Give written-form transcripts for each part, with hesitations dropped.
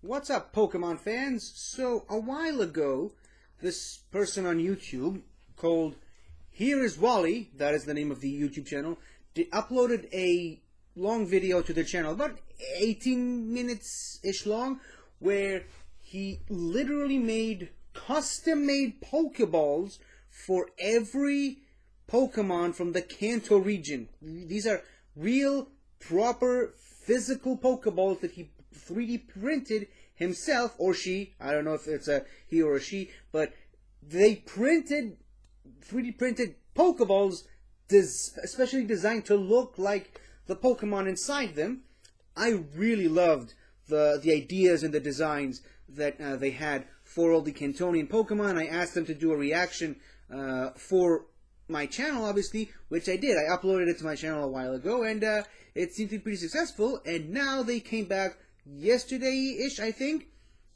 What's up, Pokemon fans? So, a while ago, this person on YouTube called Here is Wally, that is the name of the YouTube channel, uploaded a long video to the channel, about 18 minutes-ish long, where he literally made custom-made Pokeballs for every Pokemon from the Kanto region. These are real, proper, physical Pokeballs that he 3D printed himself, or she, I don't know if it's a he or a she, but they 3D printed Pokeballs especially designed to look like the Pokemon inside them. I really loved the ideas and the designs that they had for all the Cantonian Pokemon. I asked them to do a reaction for my channel, obviously, which I did. I uploaded it to my channel a while ago, and it seemed to be pretty successful, and now they came back yesterday-ish, I think,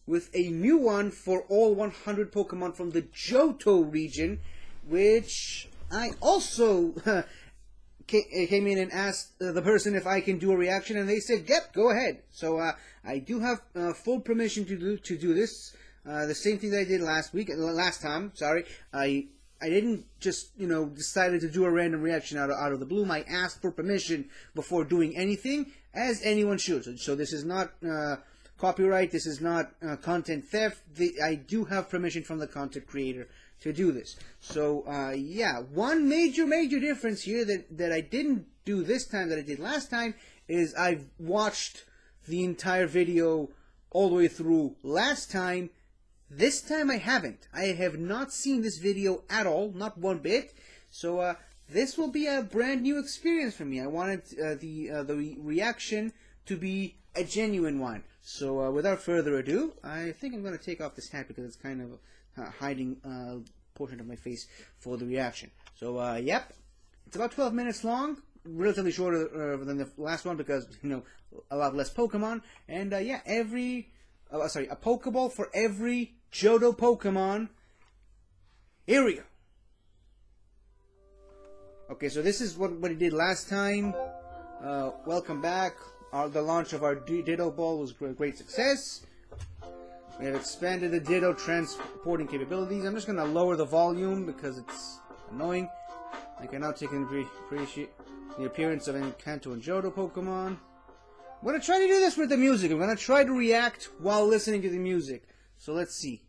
with a new one for all 100 Pokemon from the Johto region, which I also came in and asked the person if I can do a reaction, and they said, yep, go ahead. So I do have full permission to do this. The same thing that I did last time. I didn't just, decided to do a random reaction out of the blue. I asked for permission before doing anything, as anyone should. So this is not copyright. This is not content theft. I do have permission from the content creator to do this. So, yeah, one major difference here that I didn't do this time that I did last time is I've watched the entire video all the way through last time. This time I haven't. I have not seen this video at all, not one bit. So this will be a brand new experience for me. I wanted the reaction to be a genuine one. So without further ado, I think I'm going to take off this hat because it's kind of hiding a portion of my face for the reaction. So yep, it's about 12 minutes long. Relatively shorter than the last one because, a lot less Pokemon. And yeah, a Pokeball for every Johto Pokémon. Here we go. Okay, so this is what he did last time. Welcome back. The launch of our Ditto Ball was a great success. We have expanded the Ditto transporting capabilities. I'm just going to lower the volume because it's annoying. I can now take and appreciate the appearance of any Kanto and Johto Pokemon. I'm going to try to do this with the music. I'm going to try to react while listening to the music. So let's see.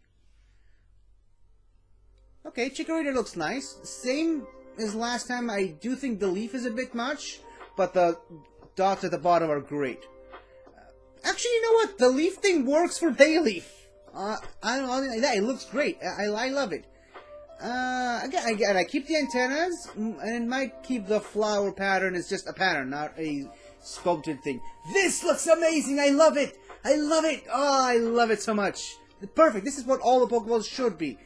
Okay, Chikorita looks nice. Same as last time. I do think the leaf is a bit much, but the dots at the bottom are great. Actually, you know what? The leaf thing works for Bayleaf. I don't know, it looks great. I love it. Again, I keep the antennas, and might keep the flower pattern as just a pattern, not a sculpted thing. This looks amazing! I love it! I love it! Oh, I love it so much. Perfect. This is what all the Pokeballs should be.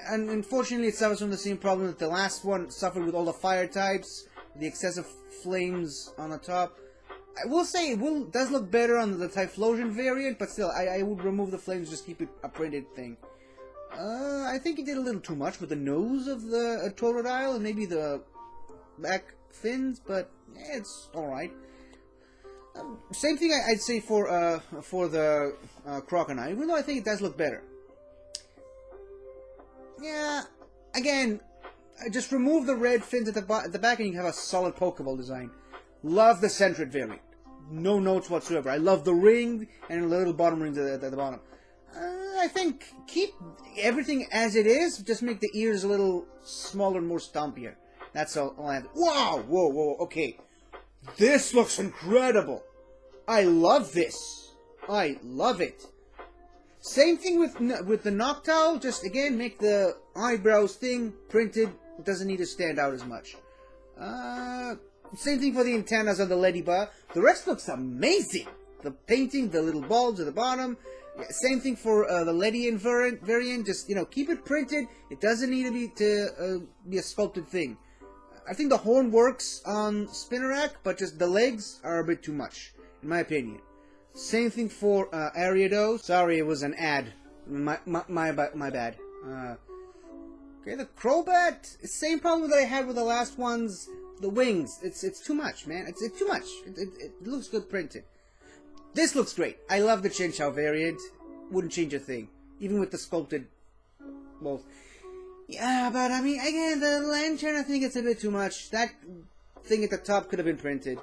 And unfortunately, it suffers from the same problem that the last one suffered with all the fire types, the excessive flames on the top. I will say it does look better on the Typhlosion variant, but still, I would remove the flames, just keep it a printed thing. I think he did a little too much with the nose of the Totodile and maybe the back fins, but it's alright. Same thing I'd say for the Croconite, even though I think it does look better. Yeah, again, just remove the red fins at the back and you have a solid Pokeball design. Love the Centret variant. No notes whatsoever. I love the ring and the little bottom rings at the bottom. I think keep everything as it is, just make the ears a little smaller and more stompier. That's all I have. Wow! Whoa, okay. This looks incredible! I love this! I love it! Same thing with the Noctowl, just again make the eyebrows thing printed. It doesn't need to stand out as much. Same thing for the antennas on the Ladybug. The rest looks amazing! The painting, the little bulbs at the bottom. Yeah, same thing for the Ledian variant. Just, keep it printed. It doesn't need to be a sculpted thing. I think the horn works on Spinarak, but just the legs are a bit too much, in my opinion. Same thing for Ariados. Sorry, it was an ad. My bad. Okay, the Crobat. Same problem that I had with the last ones. The wings. It's too much, man. It's too much. It looks good printed. This looks great. I love the Chinchou variant. Wouldn't change a thing. Even with the sculpted... Well... Yeah, but I mean, again, the lantern, I think it's a bit too much. That thing at the top could have been printed.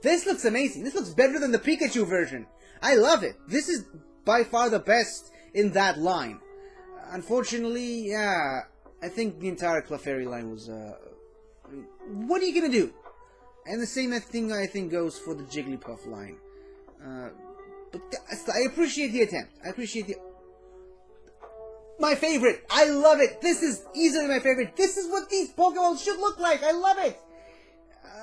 This looks amazing. This looks better than the Pikachu version. I love it. This is by far the best in that line. Unfortunately, yeah, I think the entire Clefairy line was, what are you gonna do? And the same thing, I think, goes for the Jigglypuff line. But I appreciate the attempt. I appreciate the... My favorite! I love it! This is easily my favorite! This is what these Pokemon should look like! I love it!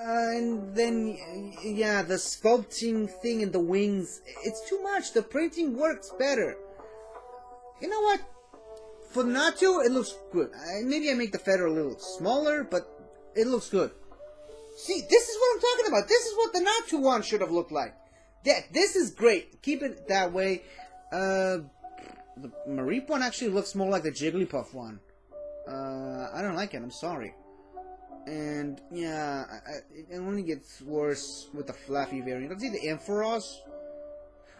And then, yeah, the sculpting thing and the wings, it's too much. The printing works better. You know what? For Natu, it looks good. Maybe I make the feather a little smaller, but it looks good. See, this is what I'm talking about. This is what the Natu one should have looked like. Yeah, this is great. Keep it that way. The Mareep one actually looks more like the Jigglypuff one. I don't like it. I'm sorry. And yeah, it only gets worse with the Fluffy variant. Let's see the Ampharos.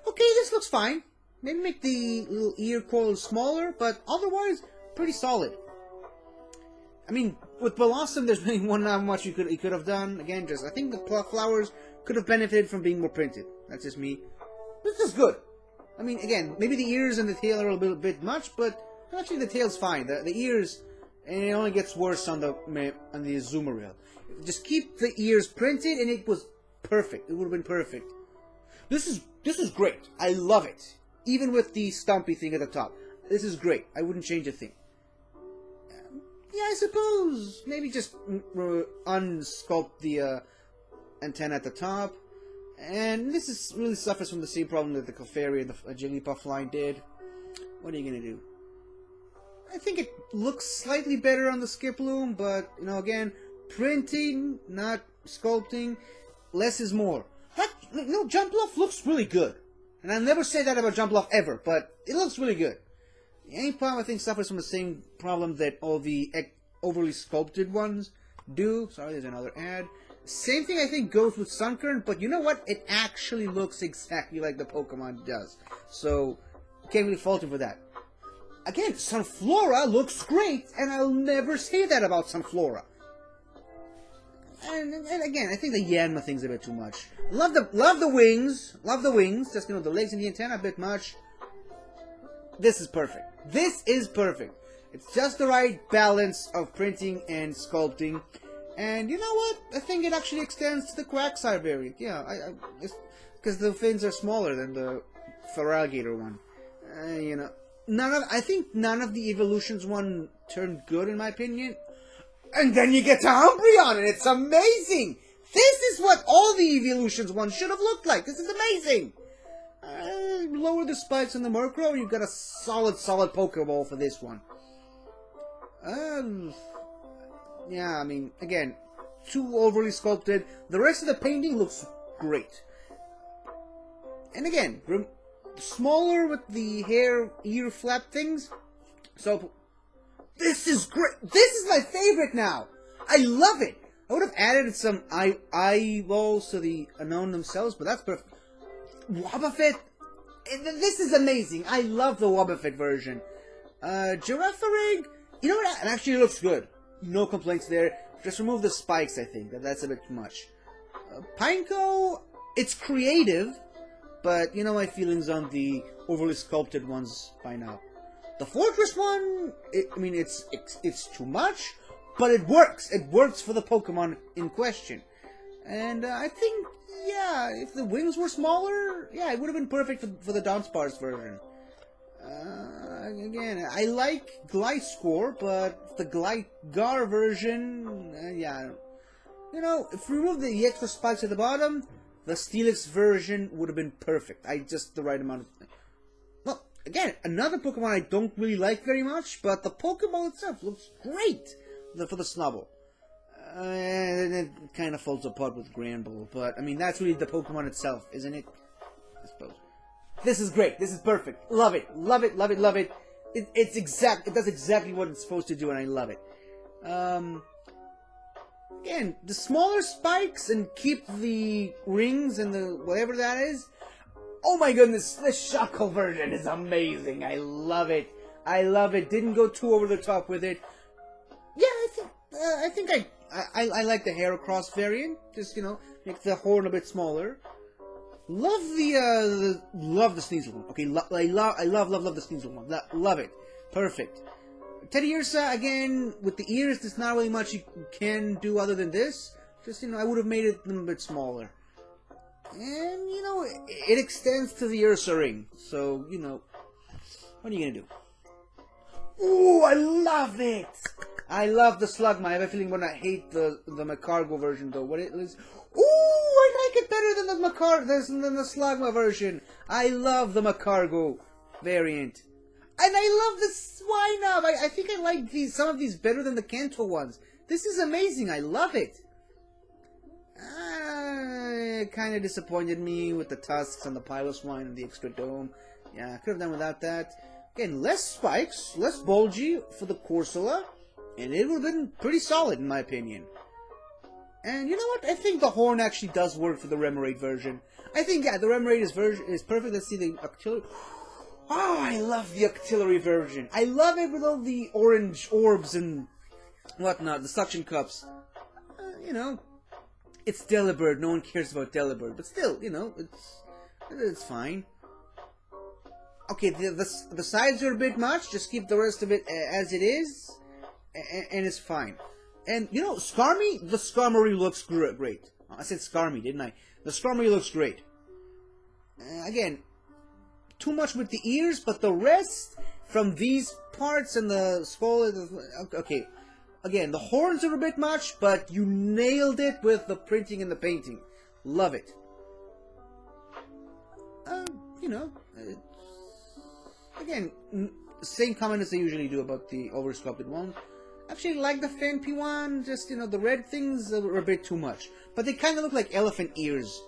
Okay, this looks fine. Maybe make the little ear coil smaller, but otherwise, pretty solid. I mean, with Blossom, there's really not much he could have done. Again, just I think the flowers could have benefited from being more printed. That's just me. This is good. I mean, again, maybe the ears and the tail are a little bit much, but actually the tail's fine. The ears, and it only gets worse on the Azumarill. Just keep the ears printed, and it was perfect. It would have been perfect. This is great. I love it. Even with the stumpy thing at the top. This is great. I wouldn't change a thing. Yeah, I suppose. Maybe just unsculpt the antenna at the top. And this really suffers from the same problem that the Clefairy and the Jigglypuff line did. What are you going to do? I think it looks slightly better on the Skiploom, but, you know, again, printing, not sculpting, less is more. No, Jumpluff looks really good. And I'll never say that about Jumpluff ever, but it looks really good. The Aim-Pom, I think, suffers from the same problem that all the overly sculpted ones do. Sorry, there's another ad. Same thing, I think, goes with Sunkern, but you know what? It actually looks exactly like the Pokemon does. So, can't really fault him for that. Again, Sunflora looks great, and I'll never say that about Sunflora. And again, I think the Yanma thing's a bit too much. Love the wings. Love the wings. Just, you know, the legs and the antenna a bit much. This is perfect. This is perfect. It's just the right balance of printing and sculpting. And you know what? I think it actually extends to the Quagsire variant. Yeah, because the fins are smaller than the Feraligatr one. You know, I think none of the evolutions one turned good in my opinion. And then you get to Umbreon, and it's amazing! This is what all the evolutions one should have looked like. This is amazing! Lower the spikes on the Murkrow, and you've got a solid Pokeball for this one. Yeah, I mean, again, too overly sculpted. The rest of the painting looks great. And again, smaller with the ear flap things. So, this is great. This is my favorite now. I love it. I would have added some eyeballs to the unknown themselves, but that's perfect. Wobbuffet. This is amazing. I love the Wobbuffet version. Girafarig. You know what? It actually looks good. No complaints there. Just remove the spikes, I think. That's a bit too much. Pineco. It's creative, but you know my feelings on the overly sculpted ones by now. The Fortress one, I mean, it's too much, but it works. It works for the Pokemon in question. And I think, yeah, if the wings were smaller, yeah, it would have been perfect for the Dunsparce version. Again, I like Gliscor, but the Gligar version, yeah. You know, if we remove the extra spikes at the bottom, the Steelix version would have been perfect. Just the right amount of... Well, again, another Pokemon I don't really like very much, but the Pokeball itself looks great for the Snubbull. And it kind of falls apart with Granbull, but, I mean, that's really the Pokemon itself, isn't it? I suppose. This is great. This is perfect. Love it. Love it, love it, love it. It does exactly what it's supposed to do, and I love it. Again, the smaller spikes and keep the rings and the whatever that is. Oh my goodness, the Shuckle version is amazing. I love it. I love it. Didn't go too over the top with it. Yeah, I think I like the Heracross variant. Just, you know, make the horn a bit smaller. Love the Sneasel one. Okay, I love the Sneasel one. Love it. Perfect. Teddy Ursa, again, with the ears, there's not really much you can do other than this. Just, you know, I would have made it a little bit smaller. And, you know, it extends to the Ursa ring. So, you know, what are you gonna do? Ooh, I love it! I love the Slugma. I have a feeling I'm gonna hate the Macargo version, though. What it is... Ooh, I like it better than the Slugma version. I love the Macargo variant. And I love the Swinub! I think I like some of these better than the Kanto ones. This is amazing. I love it. It kind of disappointed me with the tusks and the Piloswine and the extra dome. Yeah, I could have done without that. Again, less spikes, less bulgy for the Corsola, and it would have been pretty solid in my opinion. And you know what? I think the horn actually does work for the Remoraid version. I think, yeah, the Remoraid is perfect. Let's see the Octillery. Oh, I love the Octillery version. I love it with all the orange orbs and whatnot, the suction cups. You know, it's Delibird. No one cares about Delibird, but still, you know, it's fine. Okay, the sides are a bit much. Just keep the rest of it as it is, and it's fine. And you know, Skarmy, the Skarmory looks great. I said Skarmy, didn't I? The Skarmory looks great. Again, too much with the ears, but the rest from these parts and the skull. Okay. Again, the horns are a bit much, but you nailed it with the printing and the painting. Love it. You know, again, same comment as I usually do about the oversculpted ones. Actually, like the Phanpy one, just, you know, the red things are a bit too much. But they kind of look like elephant ears.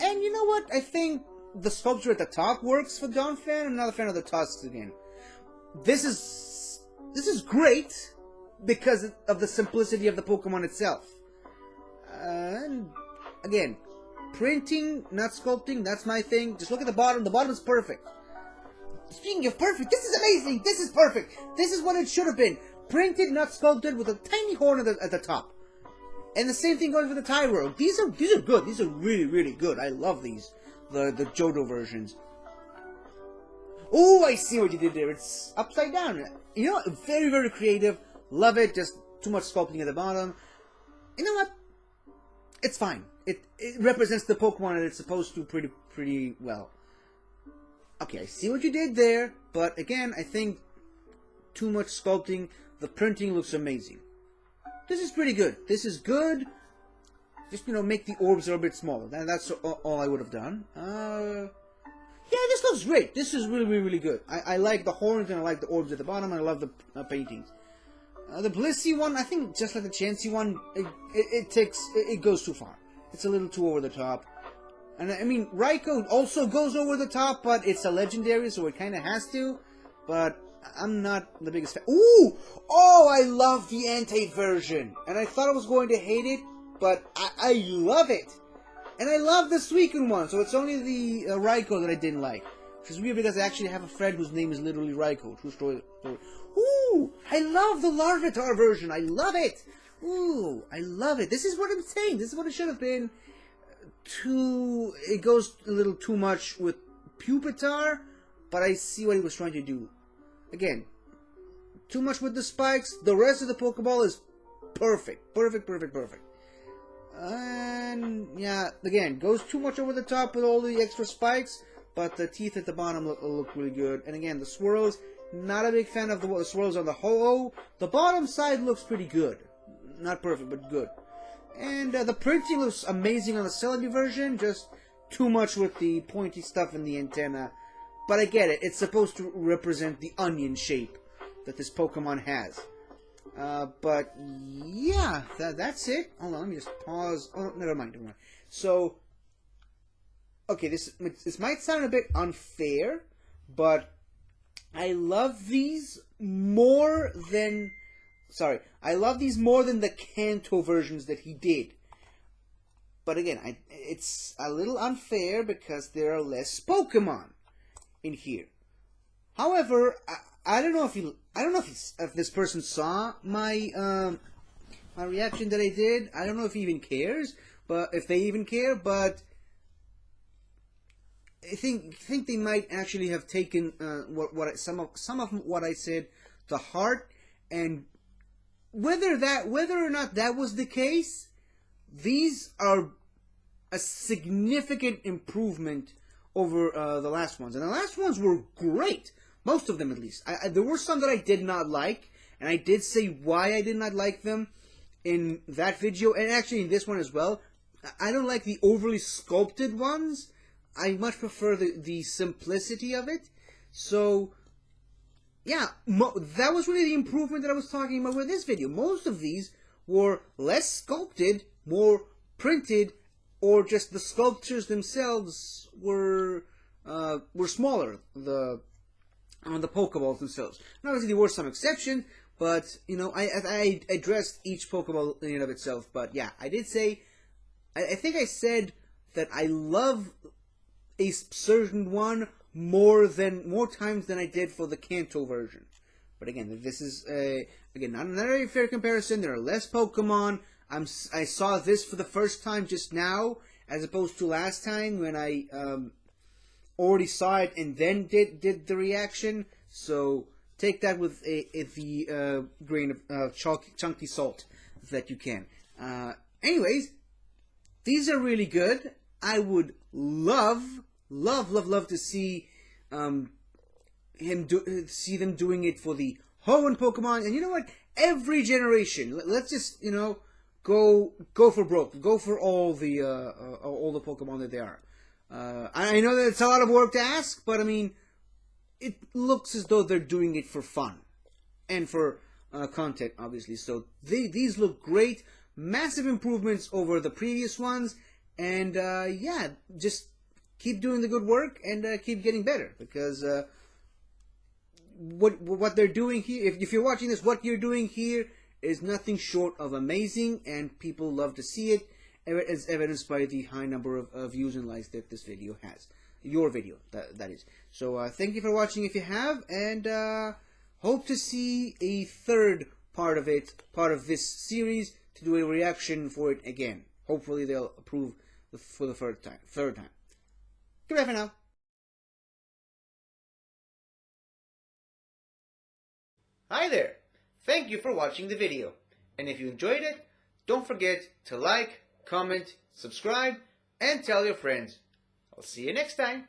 And you know what? I think the sculpture at the top works for Donphan. I'm not a fan of the tusks again. This is great because of the simplicity of the Pokemon itself. And again, printing, not sculpting, that's my thing. Just look at the bottom. The bottom is perfect. Speaking of perfect, this is amazing. This is perfect. This is what it should have been. Printed, not sculpted, with a tiny horn at the top. And the same thing goes with the Tyro. These are good. These are really, really good. I love these. The Johto versions. Oh, I see what you did there. It's upside down. You know, very, very creative. Love it. Just too much sculpting at the bottom. You know what? It's fine. It represents the Pokemon that it's supposed to pretty well. Okay, I see what you did there. But again, I think too much sculpting. The printing looks amazing. This is pretty good. This is good. Just, you know, make the orbs a little bit smaller. That's all I would have done. Yeah, this looks great. This is really, really, really good. I like the horns and I like the orbs at the bottom and I love the paintings. The Blissey one, I think just like the Chansey one, it goes too far. It's a little too over the top. And I mean, Raikou also goes over the top, but it's a legendary, so it kind of has to. But I'm not the biggest fan. Ooh! Oh, I love the Entei version. And I thought I was going to hate it, but I love it. And I love the Suicune one, so it's only the Raikou that I didn't like. Which is weird because I actually have a friend whose name is literally Raikou. True story. Ooh! I love the Larvitar version. I love it! Ooh! I love it. This is what I'm saying. This is what it should have been. It goes a little too much with Pupitar, but I see what he was trying to do. Again, too much with the spikes. The rest of the Pokeball is perfect. Perfect. And yeah, again, goes too much over the top with all the extra spikes, but the teeth at the bottom look really good. And again, the swirls, not a big fan of the swirls on the Ho-Oh. The bottom side looks pretty good. Not perfect, but good. And the printing looks amazing on the Celebi version, just too much with the pointy stuff in the antenna. But I get it, it's supposed to represent the onion shape that this Pokemon has. But yeah, that's it. Hold on, let me just pause. Oh, never mind. So, okay, this might sound a bit unfair, but I love these more than... Sorry, I love these more than the Kanto versions that he did. but again, it's a little unfair because there are less Pokemon in here. However, I don't know if this person saw my my reaction that I did. I don't know if he even cares, but if they even care, but I think they might actually have taken some of what I said to heart, and whether or not that was the case, these are a significant improvement over the last ones, and the last ones were great. Most of them, at least. There were some that I did not like, and I did say why I did not like them in that video, and actually in this one as well. I don't like the overly sculpted ones. I much prefer the simplicity of it. So, yeah, that was really the improvement that I was talking about with this video. Most of these were less sculpted, more printed, or just the sculptures themselves were smaller. On the Pokeballs themselves. And obviously there were some exceptions, but, you know, I addressed each Pokeball in and of itself. But yeah, I did say, I think I said that I love a certain one more times than I did for the Kanto version. But again, this is, again, not a very fair comparison. There are less Pokemon. I saw this for the first time just now, as opposed to last time when I, already saw it and then did the reaction, so take that with the grain of chunky salt that you can. Anyways, these are really good. I would love to see see them doing it for the Hoenn Pokemon, and you know what? Every generation, let's just go for broke, go for all the Pokemon that there are. I know that it's a lot of work to ask, but I mean, it looks as though they're doing it for fun and for content, obviously. So these look great, massive improvements over the previous ones, and yeah, just keep doing the good work and keep getting better, because what they're doing here, if you're watching this, what you're doing here is nothing short of amazing, and people love to see it, as evidenced by the high number of views and likes that this video has. Your video, that is. So thank you for watching if you have, and hope to see a third part of this series, to do a reaction for it again. Hopefully they'll approve for the third time. Goodbye for now. Hi there! Thank you for watching the video, and if you enjoyed it, don't forget to like, comment, subscribe, and tell your friends. I'll see you next time.